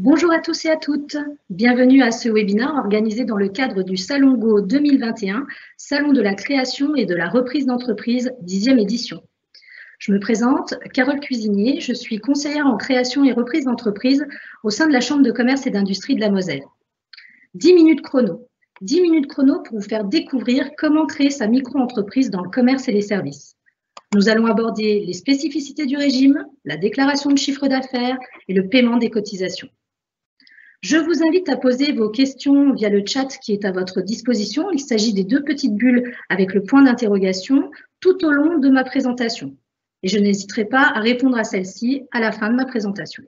Bonjour à tous et à toutes. Bienvenue à ce webinaire organisé dans le cadre du Salon Go 2021, Salon de la création et de la reprise d'entreprise, 10e édition. Je me présente, Carole Cuisinier, je suis conseillère en création et reprise d'entreprise au sein de la Chambre de commerce et d'industrie de la Moselle. 10 minutes chrono. 10 minutes chrono pour vous faire découvrir comment créer sa micro-entreprise dans le commerce et les services. Nous allons aborder les spécificités du régime, la déclaration de chiffre d'affaires et le paiement des cotisations. Je vous invite à poser vos questions via le chat qui est à votre disposition. Il s'agit des deux petites bulles avec le point d'interrogation tout au long de ma présentation. Et je n'hésiterai pas à répondre à celle-ci à la fin de ma présentation.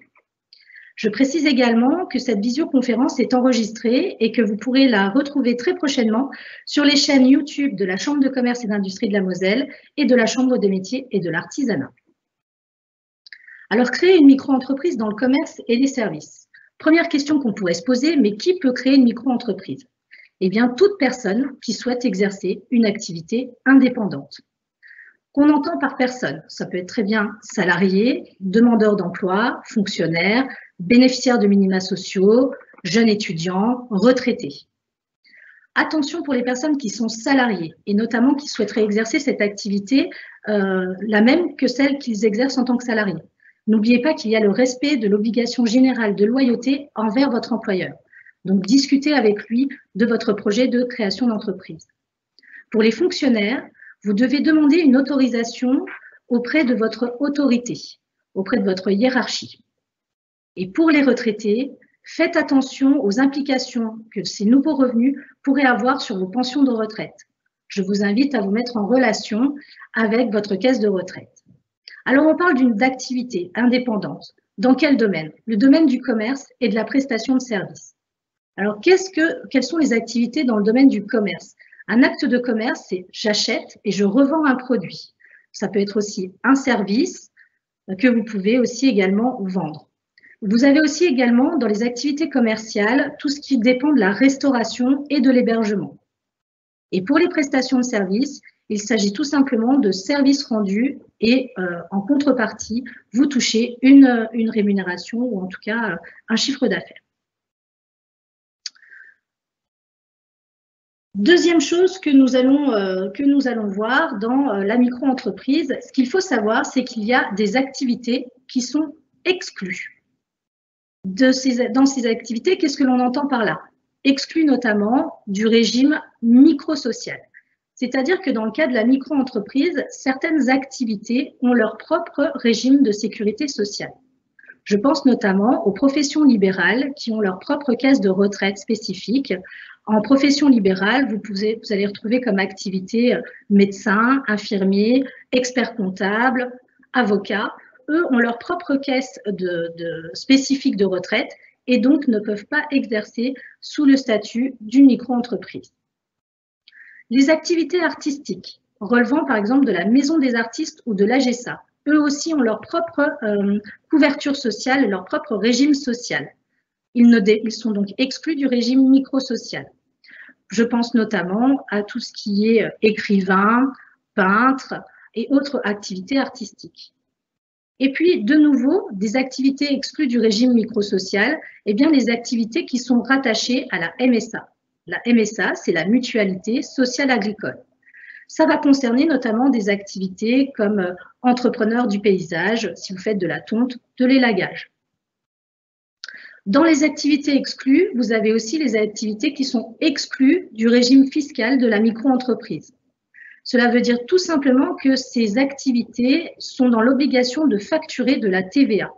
Je précise également que cette visioconférence est enregistrée et que vous pourrez la retrouver très prochainement sur les chaînes YouTube de la Chambre de commerce et d'industrie de la Moselle et de la Chambre des métiers et de l'artisanat. Alors, créer une micro-entreprise dans le commerce et les services. Première question qu'on pourrait se poser, mais qui peut créer une micro-entreprise? Eh bien, toute personne qui souhaite exercer une activité indépendante. Qu'on entend par personne, ça peut être très bien salarié, demandeur d'emploi, fonctionnaire, bénéficiaire de minima sociaux, jeune étudiant, retraité. Attention pour les personnes qui sont salariées et notamment qui souhaiteraient exercer cette activité la même que celle qu'ils exercent en tant que salariés. N'oubliez pas qu'il y a le respect de l'obligation générale de loyauté envers votre employeur. Donc, discutez avec lui de votre projet de création d'entreprise. Pour les fonctionnaires, vous devez demander une autorisation auprès de votre autorité, auprès de votre hiérarchie. Et pour les retraités, faites attention aux implications que ces nouveaux revenus pourraient avoir sur vos pensions de retraite. Je vous invite à vous mettre en relation avec votre caisse de retraite. Alors, on parle d'activité indépendante. Dans quel domaine? Le domaine du commerce et de la prestation de services. Alors, quelles sont les activités dans le domaine du commerce? Un acte de commerce, c'est j'achète et je revends un produit. Ça peut être aussi un service que vous pouvez aussi également vendre. Vous avez aussi également dans les activités commerciales tout ce qui dépend de la restauration et de l'hébergement. Et pour les prestations de services, il s'agit tout simplement de services rendus et en contrepartie, vous touchez une rémunération ou en tout cas un chiffre d'affaires. Deuxième chose que nous allons voir dans la micro-entreprise, ce qu'il faut savoir, c'est qu'il y a des activités qui sont exclues. Dans ces activités, qu'est-ce que l'on entend par là? Exclues notamment du régime microsocial. C'est-à-dire que dans le cas de la micro-entreprise, certaines activités ont leur propre régime de sécurité sociale. Je pense notamment aux professions libérales qui ont leur propre caisse de retraite spécifique. En profession libérale, vous allez retrouver comme activité médecins, infirmiers, experts comptables, avocats. Eux ont leur propre caisse spécifique de retraite et donc ne peuvent pas exercer sous le statut d'une micro-entreprise. Les activités artistiques, relevant par exemple de la Maison des artistes ou de l'AGESA, eux aussi ont leur propre couverture sociale, leur propre régime social. Ils sont donc exclus du régime microsocial. Je pense notamment à tout ce qui est écrivain, peintre et autres activités artistiques. Et puis, de nouveau, des activités exclues du régime microsocial, eh bien, les activités qui sont rattachées à la MSA. La MSA, c'est la mutualité sociale agricole. Ça va concerner notamment des activités comme entrepreneur du paysage, si vous faites de la tonte, de l'élagage. Dans les activités exclues, vous avez aussi les activités qui sont exclues du régime fiscal de la micro-entreprise. Cela veut dire tout simplement que ces activités sont dans l'obligation de facturer de la TVA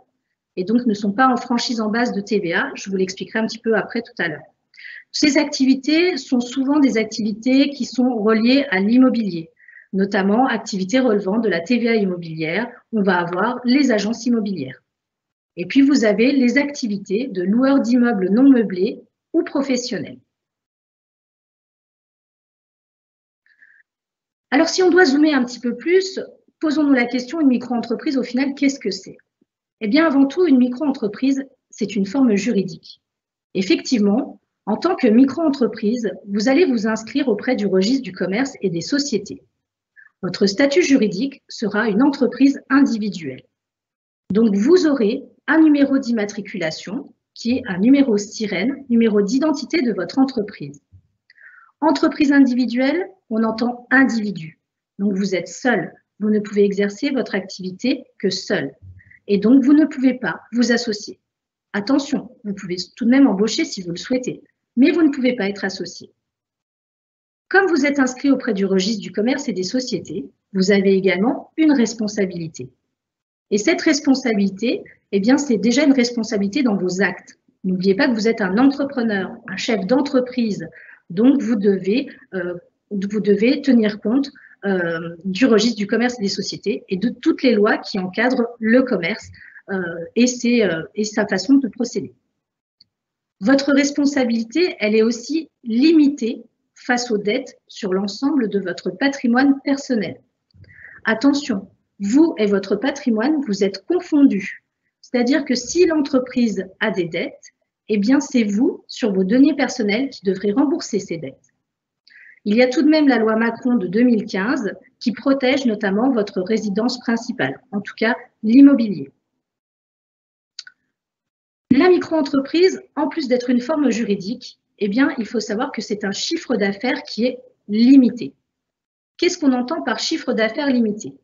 et donc ne sont pas en franchise en base de TVA. Je vous l'expliquerai un petit peu après tout à l'heure. Ces activités sont souvent des activités qui sont reliées à l'immobilier, notamment activités relevant de la TVA immobilière. On va avoir les agences immobilières. Et puis, vous avez les activités de loueurs d'immeubles non meublés ou professionnels. Alors, si on doit zoomer un petit peu plus, posons-nous la question, une micro-entreprise, au final, qu'est-ce que c'est? Eh bien, avant tout, une micro-entreprise, c'est une forme juridique. Effectivement, en tant que micro-entreprise, vous allez vous inscrire auprès du registre du commerce et des sociétés. Votre statut juridique sera une entreprise individuelle. Donc, vous aurez un numéro d'immatriculation qui est un numéro sirène, numéro d'identité de votre entreprise. Entreprise individuelle, on entend individu. Donc, vous êtes seul. Vous ne pouvez exercer votre activité que seul. Et donc, vous ne pouvez pas vous associer. Attention, vous pouvez tout de même embaucher si vous le souhaitez, mais vous ne pouvez pas être associé. Comme vous êtes inscrit auprès du registre du commerce et des sociétés, vous avez également une responsabilité. Et cette responsabilité, eh bien, c'est déjà une responsabilité dans vos actes. N'oubliez pas que vous êtes un entrepreneur, un chef d'entreprise, donc vous devez tenir compte du registre du commerce et des sociétés et de toutes les lois qui encadrent le commerce et sa façon de procéder. Votre responsabilité, elle est aussi limitée face aux dettes sur l'ensemble de votre patrimoine personnel. Attention, vous et votre patrimoine, vous êtes confondus. C'est-à-dire que si l'entreprise a des dettes, eh bien c'est vous, sur vos deniers personnels, qui devrez rembourser ces dettes. Il y a tout de même la loi Macron de 2015 qui protège notamment votre résidence principale, en tout cas l'immobilier. La micro-entreprise, en plus d'être une forme juridique, eh bien, il faut savoir que c'est un chiffre d'affaires qui est limité. Qu'est-ce qu'on entend par chiffre d'affaires limité?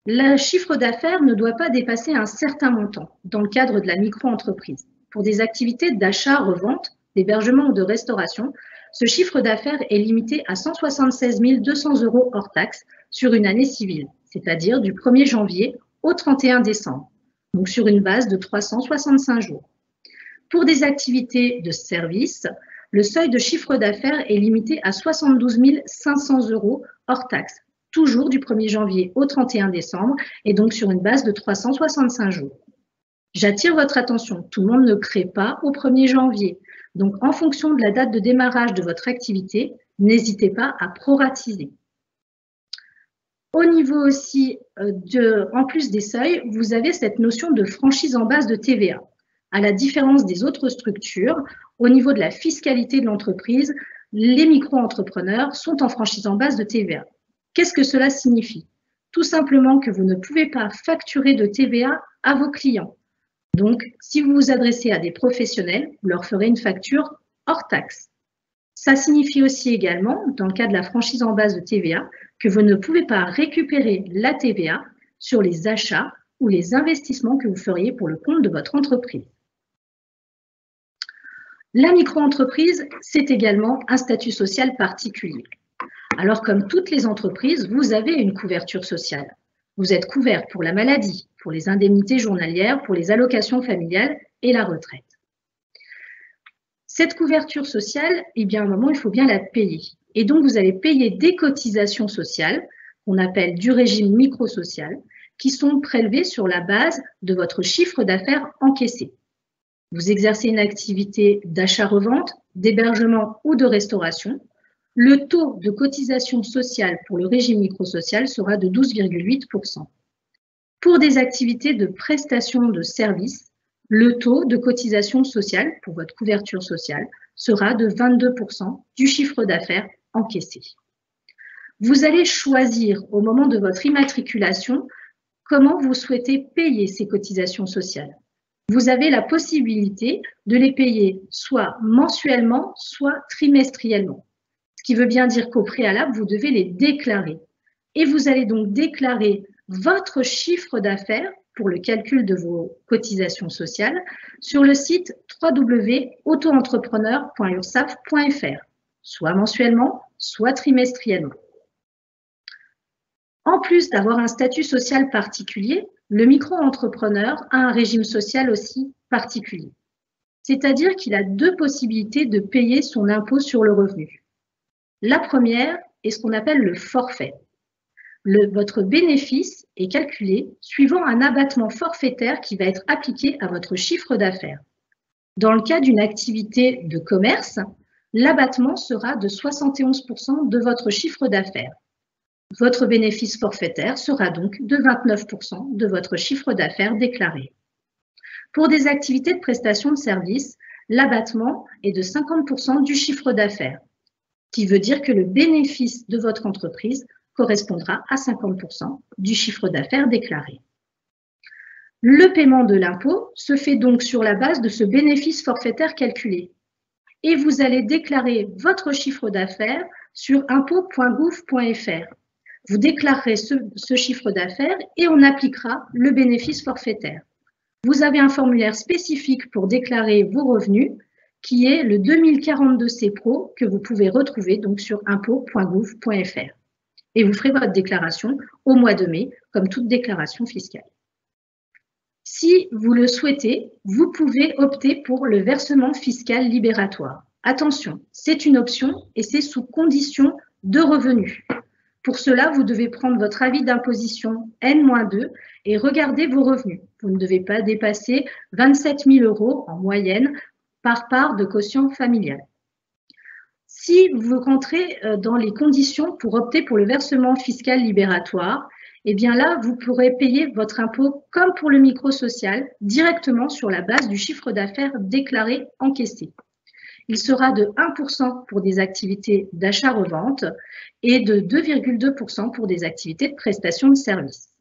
Le chiffre d'affaires ne doit pas dépasser un certain montant dans le cadre de la micro-entreprise. Pour des activités d'achat, revente, d'hébergement ou de restauration, ce chiffre d'affaires est limité à 176 200 € hors taxe sur une année civile, c'est-à-dire du 1er janvier au 31 décembre, donc sur une base de 365 jours. Pour des activités de service, le seuil de chiffre d'affaires est limité à 72 500 € hors taxe, toujours du 1er janvier au 31 décembre, et donc sur une base de 365 jours. J'attire votre attention, tout le monde ne crée pas au 1er janvier. Donc, en fonction de la date de démarrage de votre activité, n'hésitez pas à proratiser. Au niveau aussi, en plus des seuils, vous avez cette notion de franchise en base de TVA. À la différence des autres structures, au niveau de la fiscalité de l'entreprise, les micro-entrepreneurs sont en franchise en base de TVA. Qu'est-ce que cela signifie? Tout simplement que vous ne pouvez pas facturer de TVA à vos clients. Donc, si vous vous adressez à des professionnels, vous leur ferez une facture hors taxe. Ça signifie aussi également, dans le cas de la franchise en base de TVA, que vous ne pouvez pas récupérer la TVA sur les achats ou les investissements que vous feriez pour le compte de votre entreprise. La micro-entreprise, c'est également un statut social particulier. Alors, comme toutes les entreprises, vous avez une couverture sociale. Vous êtes couvert pour la maladie, pour les indemnités journalières, pour les allocations familiales et la retraite. Cette couverture sociale, eh bien, à un moment, il faut bien la payer. Et donc, vous allez payer des cotisations sociales, qu'on appelle du régime micro-social, qui sont prélevées sur la base de votre chiffre d'affaires encaissé. Vous exercez une activité d'achat-revente, d'hébergement ou de restauration. Le taux de cotisation sociale pour le régime microsocial sera de 12,8%. Pour des activités de prestation de services, le taux de cotisation sociale pour votre couverture sociale sera de 22% du chiffre d'affaires encaissé. Vous allez choisir au moment de votre immatriculation comment vous souhaitez payer ces cotisations sociales. Vous avez la possibilité de les payer soit mensuellement, soit trimestriellement. Ce qui veut bien dire qu'au préalable, vous devez les déclarer. Et vous allez donc déclarer votre chiffre d'affaires pour le calcul de vos cotisations sociales sur le site www.autoentrepreneur.ursaf.fr, soit mensuellement, soit trimestriellement. En plus d'avoir un statut social particulier, le micro-entrepreneur a un régime social aussi particulier. C'est-à-dire qu'il a deux possibilités de payer son impôt sur le revenu. La première est ce qu'on appelle le forfait. Votre bénéfice est calculé suivant un abattement forfaitaire qui va être appliqué à votre chiffre d'affaires. Dans le cas d'une activité de commerce, l'abattement sera de 71% de votre chiffre d'affaires. Votre bénéfice forfaitaire sera donc de 29% de votre chiffre d'affaires déclaré. Pour des activités de prestation de services, l'abattement est de 50% du chiffre d'affaires, qui veut dire que le bénéfice de votre entreprise correspondra à 50% du chiffre d'affaires déclaré. Le paiement de l'impôt se fait donc sur la base de ce bénéfice forfaitaire calculé. Et vous allez déclarer votre chiffre d'affaires sur impôt.gouv.fr. Vous déclarerez ce chiffre d'affaires et on appliquera le bénéfice forfaitaire. Vous avez un formulaire spécifique pour déclarer vos revenus qui est le 2042C Pro que vous pouvez retrouver donc sur impôt.gouv.fr. Et vous ferez votre déclaration au mois de mai, comme toute déclaration fiscale. Si vous le souhaitez, vous pouvez opter pour le versement fiscal libératoire. Attention, c'est une option et c'est sous condition de revenus. Pour cela, vous devez prendre votre avis d'imposition N-2 et regarder vos revenus. Vous ne devez pas dépasser 27 000 € en moyenne par part de quotient familial. Si vous rentrez dans les conditions pour opter pour le versement fiscal libératoire, eh bien là, vous pourrez payer votre impôt comme pour le micro-social directement sur la base du chiffre d'affaires déclaré encaissé. Il sera de 1% pour des activités d'achat-revente et de 2,2% pour des activités de prestation de services.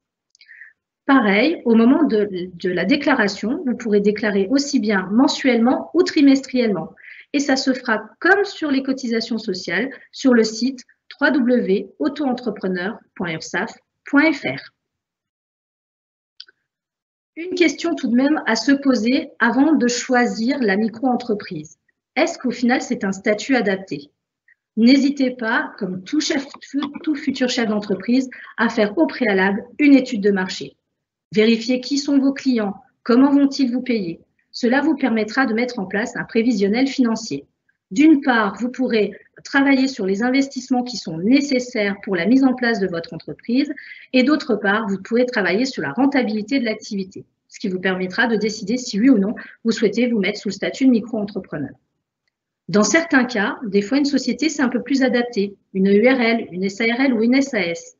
Pareil, au moment de la déclaration, vous pourrez déclarer aussi bien mensuellement ou trimestriellement. Et ça se fera comme sur les cotisations sociales sur le site www.autoentrepreneur.ursaf.fr. Une question tout de même à se poser avant de choisir la micro-entreprise. Est-ce qu'au final, c'est un statut adapté? N'hésitez pas, comme tout futur chef d'entreprise, à faire au préalable une étude de marché. Vérifiez qui sont vos clients, comment vont-ils vous payer. Cela vous permettra de mettre en place un prévisionnel financier. D'une part, vous pourrez travailler sur les investissements qui sont nécessaires pour la mise en place de votre entreprise et d'autre part, vous pourrez travailler sur la rentabilité de l'activité, ce qui vous permettra de décider si oui ou non vous souhaitez vous mettre sous le statut de micro-entrepreneur. Dans certains cas, des fois, une société, c'est un peu plus adapté, une URL, une SARL ou une SAS,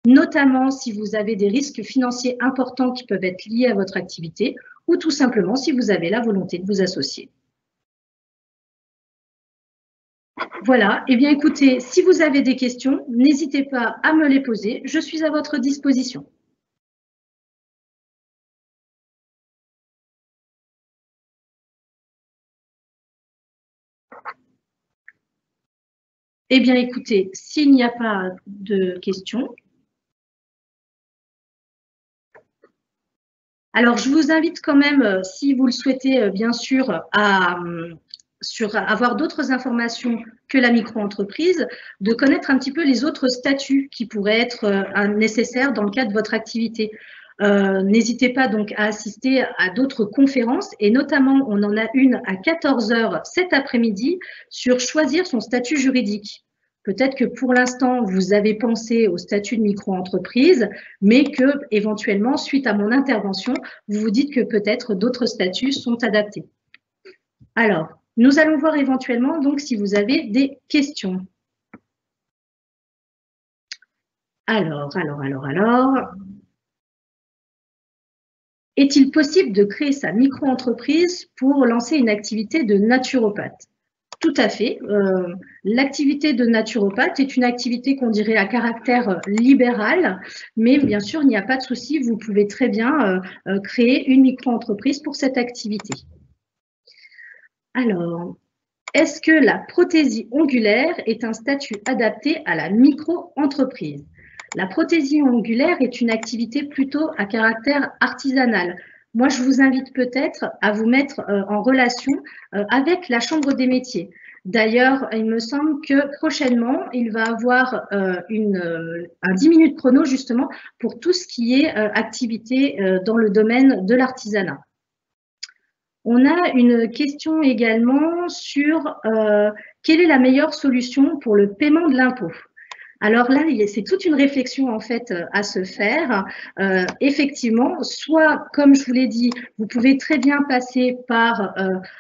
notamment si vous avez des risques financiers importants qui peuvent être liés à votre activité ou tout simplement si vous avez la volonté de vous associer. Voilà, eh bien écoutez, si vous avez des questions, n'hésitez pas à me les poser, je suis à votre disposition. Eh bien écoutez, s'il n'y a pas de questions, alors je vous invite quand même, si vous le souhaitez bien sûr, à avoir d'autres informations que la micro-entreprise, de connaître un petit peu les autres statuts qui pourraient être nécessaires dans le cadre de votre activité. N'hésitez pas donc à assister à d'autres conférences et notamment on en a une à 14 h cet après-midi sur choisir son statut juridique. Peut-être que pour l'instant, vous avez pensé au statut de micro-entreprise, mais que éventuellement, suite à mon intervention, vous vous dites que peut-être d'autres statuts sont adaptés. Alors, nous allons voir éventuellement donc si vous avez des questions. Alors. Est-il possible de créer sa micro-entreprise pour lancer une activité de naturopathe? Tout à fait. L'activité de naturopathe est une activité qu'on dirait à caractère libéral, mais bien sûr, il n'y a pas de souci, vous pouvez très bien créer une micro-entreprise pour cette activité. Alors, est-ce que la prothésie ongulaire est un statut adapté à la micro-entreprise? La prothésie ongulaire est une activité plutôt à caractère artisanal. Moi, je vous invite peut-être à vous mettre en relation avec la Chambre des métiers. D'ailleurs, il me semble que prochainement, il va avoir un 10 minutes chrono justement pour tout ce qui est activité dans le domaine de l'artisanat. On a une question également sur quelle est la meilleure solution pour le paiement de l'impôt? Alors là, c'est toute une réflexion en fait à se faire. Effectivement, soit, comme je vous l'ai dit, vous pouvez très bien passer par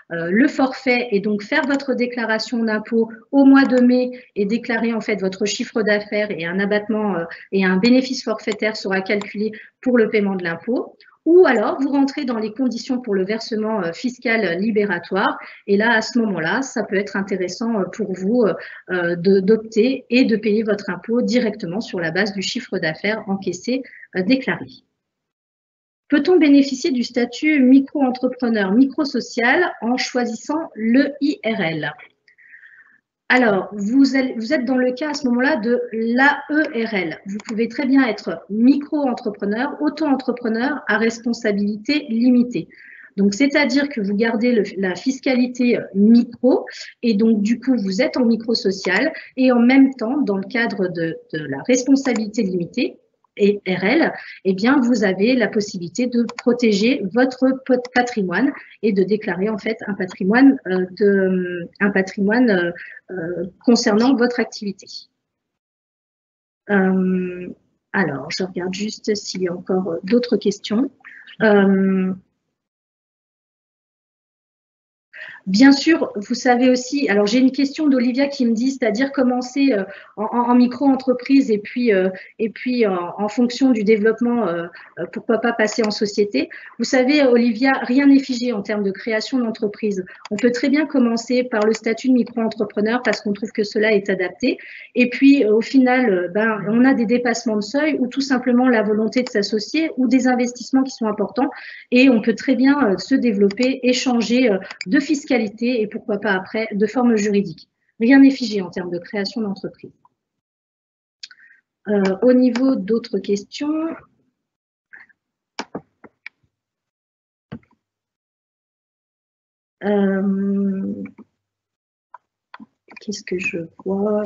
le forfait et donc faire votre déclaration d'impôt au mois de mai et déclarer en fait votre chiffre d'affaires et un abattement et un bénéfice forfaitaire sera calculé pour le paiement de l'impôt. Ou alors, vous rentrez dans les conditions pour le versement fiscal libératoire. Et là, à ce moment-là, ça peut être intéressant pour vous d'opter et de payer votre impôt directement sur la base du chiffre d'affaires encaissé déclaré. Peut-on bénéficier du statut micro-entrepreneur micro-social en choisissant l'EIRL? Alors, vous êtes dans le cas à ce moment-là de l'AERL. Vous pouvez très bien être micro-entrepreneur, auto-entrepreneur à responsabilité limitée. Donc, c'est-à-dire que vous gardez la fiscalité micro et donc, du coup, vous êtes en micro-social et en même temps, dans le cadre de la responsabilité limitée, et RL, eh bien, vous avez la possibilité de protéger votre patrimoine et de déclarer en fait un patrimoine, concernant votre activité. Alors, je regarde juste s'il y a encore d'autres questions. Bien sûr, vous savez aussi, alors j'ai une question d'Olivia qui me dit, c'est-à-dire commencer en micro-entreprise et puis en fonction du développement, pourquoi pas passer en société. Vous savez, Olivia, rien n'est figé en termes de création d'entreprise. On peut très bien commencer par le statut de micro-entrepreneur parce qu'on trouve que cela est adapté. Et puis, au final, on a des dépassements de seuil ou tout simplement la volonté de s'associer ou des investissements qui sont importants. Et on peut très bien se développer, échanger de fiscalité et pourquoi pas après de forme juridique. Rien n'est figé en termes de création d'entreprise. Au niveau d'autres questions, qu'est-ce que je vois?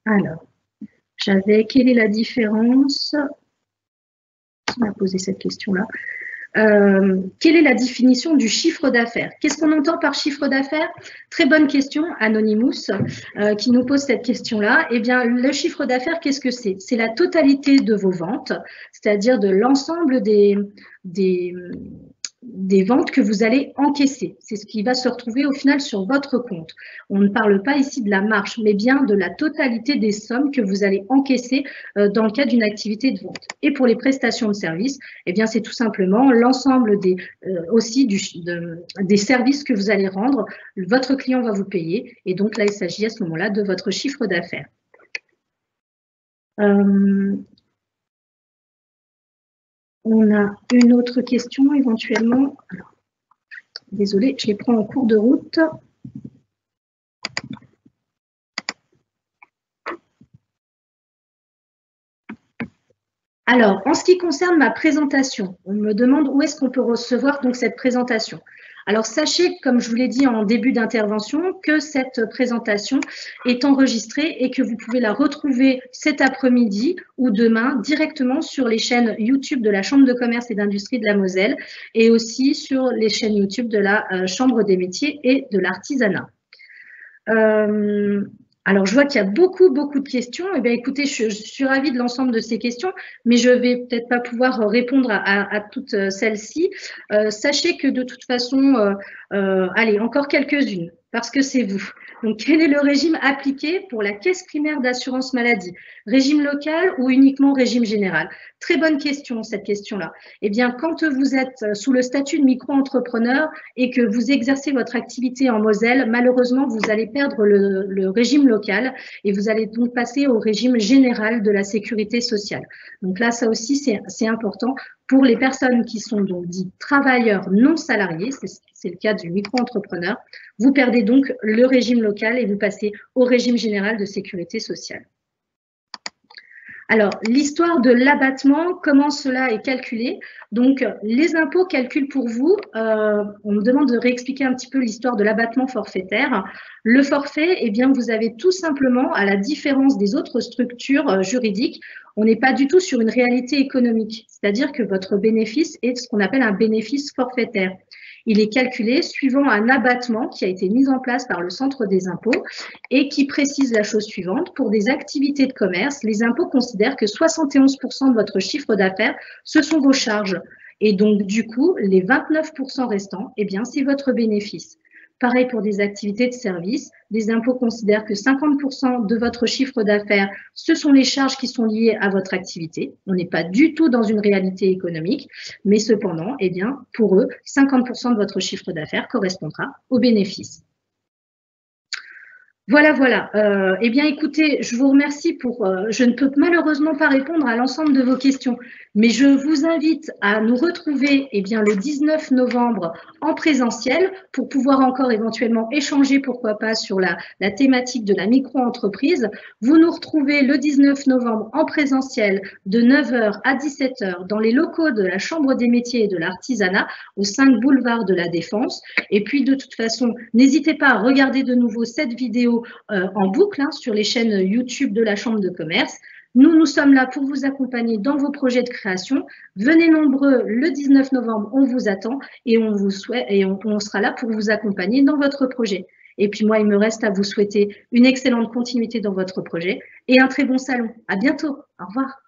Alors, j'avais, quelle est la différence? Qui m'a posé cette question-là? Quelle est la définition du chiffre d'affaires? Qu'est-ce qu'on entend par chiffre d'affaires? Très bonne question, Anonymous, qui nous pose cette question-là. Eh bien, le chiffre d'affaires, qu'est-ce que c'est? C'est la totalité de vos ventes, c'est-à-dire de l'ensemble des ventes que vous allez encaisser. C'est ce qui va se retrouver au final sur votre compte. On ne parle pas ici de la marge, mais bien de la totalité des sommes que vous allez encaisser dans le cadre d'une activité de vente. Et pour les prestations de services, eh bien, c'est tout simplement l'ensemble des services que vous allez rendre. Votre client va vous payer et donc là, il s'agit à ce moment-là de votre chiffre d'affaires. On a une autre question éventuellement. Alors, désolée, je les prends en cours de route. Alors, en ce qui concerne ma présentation, on me demande où est-ce qu'on peut recevoir donc cette présentation. Alors, sachez, comme je vous l'ai dit en début d'intervention, que cette présentation est enregistrée et que vous pouvez la retrouver cet après-midi ou demain directement sur les chaînes YouTube de la Chambre de commerce et d'industrie de la Moselle et aussi sur les chaînes YouTube de la Chambre des métiers et de l'artisanat. Alors, je vois qu'il y a beaucoup de questions. Eh bien, écoutez, je suis ravie de l'ensemble de ces questions, mais je ne vais peut-être pas pouvoir répondre à toutes celles-ci. Sachez que de toute façon, allez, encore quelques-unes, parce que c'est vous. Donc, quel est le régime appliqué pour la caisse primaire d'assurance maladie? Régime local ou uniquement régime général? Très bonne question, cette question-là. Eh bien, quand vous êtes sous le statut de micro-entrepreneur et que vous exercez votre activité en Moselle, malheureusement, vous allez perdre le régime local et vous allez donc passer au régime général de la sécurité sociale. Donc là, ça aussi, c'est important. Pour les personnes qui sont donc dites travailleurs non salariés, c'est le cas du micro-entrepreneur, vous perdez donc le régime local et vous passez au régime général de sécurité sociale. Alors, l'histoire de l'abattement, comment cela est calculé? Donc, les impôts calculent pour vous, on me demande de réexpliquer un petit peu l'histoire de l'abattement forfaitaire. Le forfait, eh bien, vous avez tout simplement, à la différence des autres structures juridiques, on n'est pas du tout sur une réalité économique, c'est-à-dire que votre bénéfice est ce qu'on appelle un bénéfice forfaitaire. Il est calculé suivant un abattement qui a été mis en place par le Centre des impôts et qui précise la chose suivante. Pour des activités de commerce, les impôts considèrent que 71% de votre chiffre d'affaires, ce sont vos charges. Et donc, du coup, les 29% restants, eh bien, c'est votre bénéfice. Pareil pour des activités de service, les impôts considèrent que 50% de votre chiffre d'affaires, ce sont les charges qui sont liées à votre activité. On n'est pas du tout dans une réalité économique, mais cependant, eh bien, pour eux, 50% de votre chiffre d'affaires correspondra au bénéfice. Voilà, voilà. Eh bien, écoutez, je vous remercie pour. Je ne peux malheureusement pas répondre à l'ensemble de vos questions, mais je vous invite à nous retrouver bien, le 19 novembre en présentiel pour pouvoir encore éventuellement échanger, pourquoi pas, sur la thématique de la micro-entreprise. Vous nous retrouvez le 19 novembre en présentiel de 9 h à 17 h dans les locaux de la Chambre des métiers et de l'artisanat au 5 boulevard de la Défense. Et puis, de toute façon, n'hésitez pas à regarder de nouveau cette vidéo en boucle sur les chaînes YouTube de la Chambre de commerce. Nous sommes là pour vous accompagner dans vos projets de création. Venez nombreux le 19 novembre, on vous attend et on sera là pour vous accompagner dans votre projet. Et puis moi, il me reste à vous souhaiter une excellente continuité dans votre projet et un très bon salon. À bientôt. Au revoir.